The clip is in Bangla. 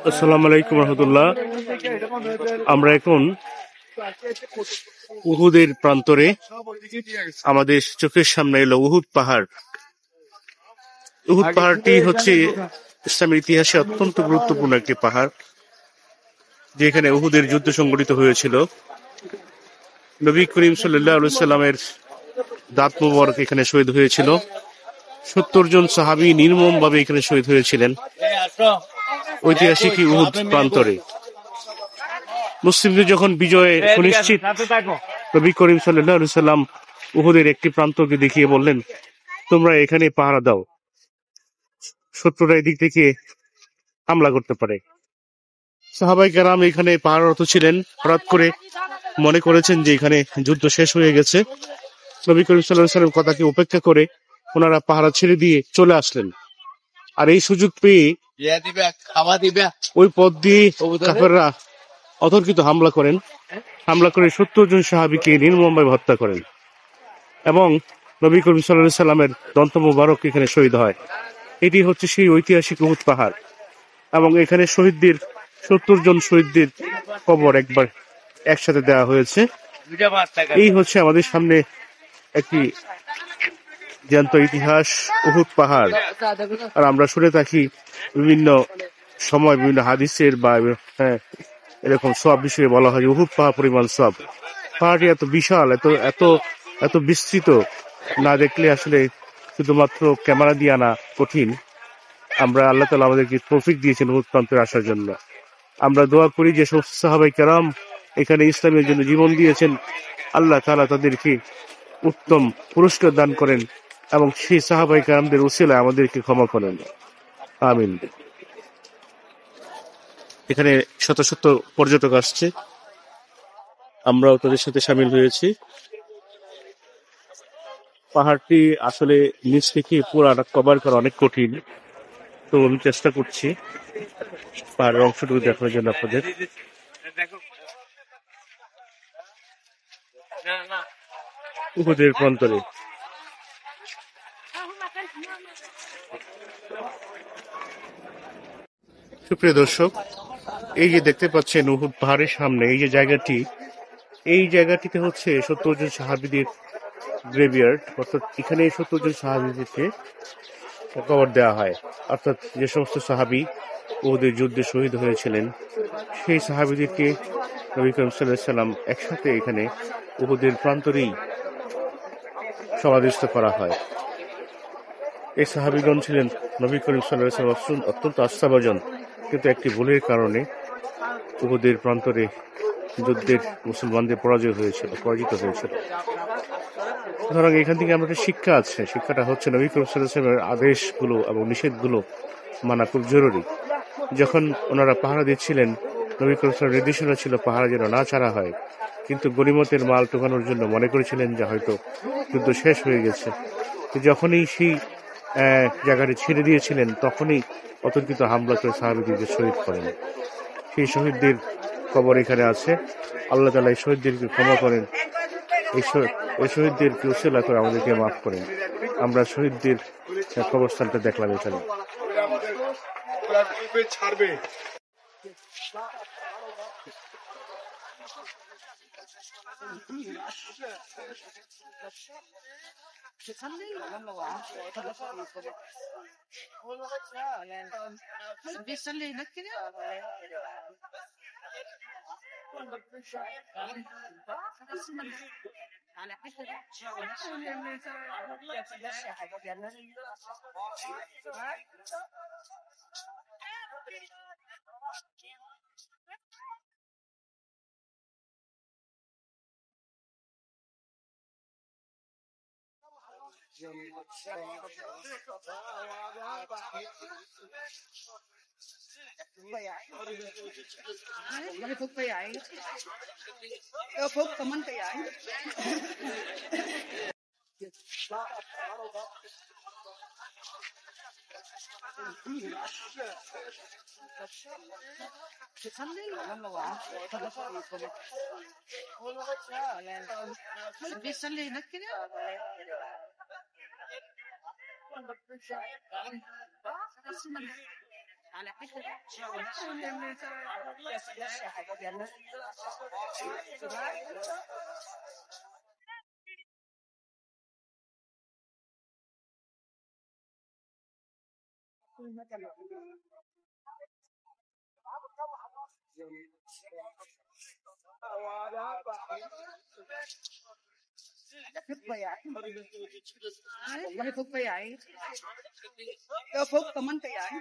আসসালামু আলাইকুম রহমতুল্লাহ। আমরা এখন উহুদের প্রান্তরে, আমাদের চোখের সামনে এলো উহুদ পাহাড়। উহুদ পাহাড়টি হচ্ছে ইসলামের ইতিহাসে অত্যন্ত গুরুত্বপূর্ণ একটি পাহাড়, যেখানে উহুদের যুদ্ধ সংঘটিত হয়েছিল। নবী করিম সাল্লাল্লাহু আলাইহি সাল্লামের দাঁত মোবারক এখানে শহীদ হয়েছিল। 70 জন সাহাবী নির্মম ভাবে এখানে শহীদ হয়েছিলেন ঐতিহাসিক উহুদ প্রান্তরে। মুসলিমদের যখন বিজয় সুনিশ্চিত, নবী করিম সাল্লাল্লাহু আলাইহি সাল্লাম উহুদের একটি প্রান্তকে দেখিয়ে বললেন, তোমরা এখানে পাহারা দাও, শত্রুরা এদিক থেকে হামলা করতে পারে। সাহাবায়ে কেরাম এখানে পাহারারত ছিলেন। হঠাৎ করে মনে করেছেন যে এখানে যুদ্ধ শেষ হয়ে গেছে। নবী করিম সাল্লাল্লাহু আলাইহি সাল্লাম কথাকে উপেক্ষা করে ওনারা পাহারা ছেড়ে দিয়ে চলে আসলেন। আর এই সুযোগ পেয়ে ওই পথ দিয়ে কাফেররা অতর্কিত হামলা করেন। হামলা করে 70 জন সাহাবীকে নির্মমভাবে হত্যা করেন এবং নবী করিম সাল্লাল্লাহু আলাইহি সাল্লামের দন্ত মোবারক এখানে শহীদ হয়। এটি হচ্ছে সেই ঐতিহাসিক উহুদ পাহাড় এবং এখানে 70 জন শহীদদের কবর একসাথে দেওয়া হয়েছে। এই হচ্ছে আমাদের সামনে একটি জ্যান্ত ইতিহাস, উহুদ পাহাড়। আর আমরা শুনে থাকি বিভিন্ন সময় বিভিন্ন হাদিসের বা এরকম সব বিষয়ে বলা হয় উহুদ পাহাড় পরিমাণ সব। পাহাড়টি এত বিশাল, এত এত এত বিস্তৃত, না দেখলে আসলে শুধুমাত্র ক্যামেরা দিয়ে আনা কঠিন। আমরা আল্লাহ তাআলা আমাদেরকে তৌফিক দিয়েছেন উহুদ প্রান্তরে আসার জন্য। আমরা দোয়া করি যে সমস্ত সাহাবায়ে কেরাম এখানে ইসলামের জন্য জীবন দিয়েছেন, আল্লাহ তাআলা তাদেরকে উত্তম পুরস্কার দান করেন এবং সেই সাহাবায়ে কেরামদের উসিলায় আমাদেরকে ক্ষমা করেন, আমিন। এখানে শত শত পর্যটক আসছে, আমরাও তাদের সাথে শামিল হয়েছি। পাহাড়টি আসলে নিচ থেকে পুরাটা কভার করা অনেক কঠিন, তো আমি চেষ্টা করছি পাহাড়ের অংশটুকু দেখানোর জন্য আপনাদের। উহুদের প্রান্তরে সুপ্রিয় দর্শক, এই যে দেখতে পাচ্ছেন উহুদ পাহাড়ের সামনে এই যে জায়গাটি, এই জায়গাটিতে হচ্ছে 70 জন সাহাবীদের গ্রেভিয়ার্ড, অর্থাৎ এখানে 70 জন সাহাবীদেরকে কবর দেওয়া হয়। অর্থাৎ যে সমস্ত সাহাবী উহুদের যুদ্ধে শহীদ হয়েছিলেন সেই সাহাবীদেরকে নবী করিম সাল্লাল্লাহু আলাইহি সাল্লাম একসাথে এখানে উহুদের প্রান্তরেই সমাধিস্থ করা হয়। এই সাহাবীগণ ছিলেন নবী করিম সাল্লাল্লাহু আলাইহি ওয়াসাল্লাম অত্যন্ত আস্থাভাজন, কিন্তু একটি ভুলের কারণে উহুদের প্রান্তরে যুদ্ধের মুসলমানদের পরাজিত হয়েছিল। সুতরাং এখান থেকে আমরা একটা শিক্ষা আছে, শিক্ষাটা হচ্ছে নবী করিম সাল্লাল্লাহু আলাইহি ওয়াসাল্লামের আদেশগুলো এবং নিষেধগুলো মানা খুব জরুরি। যখন ওনারা পাহারা দিচ্ছিলেন, নবী করিম সাল্লাল্লাহু আলাইহি ওয়াসাল্লামের নির্দেশনা ছিল পাহারা যেন না ছাড়া হয়, কিন্তু গনিমতের মাল টোকানোর জন্য মনে করেছিলেন যে হয়তো যুদ্ধ শেষ হয়ে গেছে। যখনই সেই জায়গাটি ছেড়ে দিয়েছিলেন, তখনই অতর্কিত হামলা করে সাহাবীদেরকে শহীদ করেন। সেই শহীদদের কবর এখানে আছে। আল্লাহ তাআলা এই শহীদদেরকে ক্ষমা করেন, এই শহীদদেরকে উসিলা করে আমাদেরকে মাফ করেন। আমরা শহীদদের কবরস্থানটা দেখলাম এখানে। Thức vậy à? Wallahi thức vậy à? Đâu phúc tầm anh vậy à?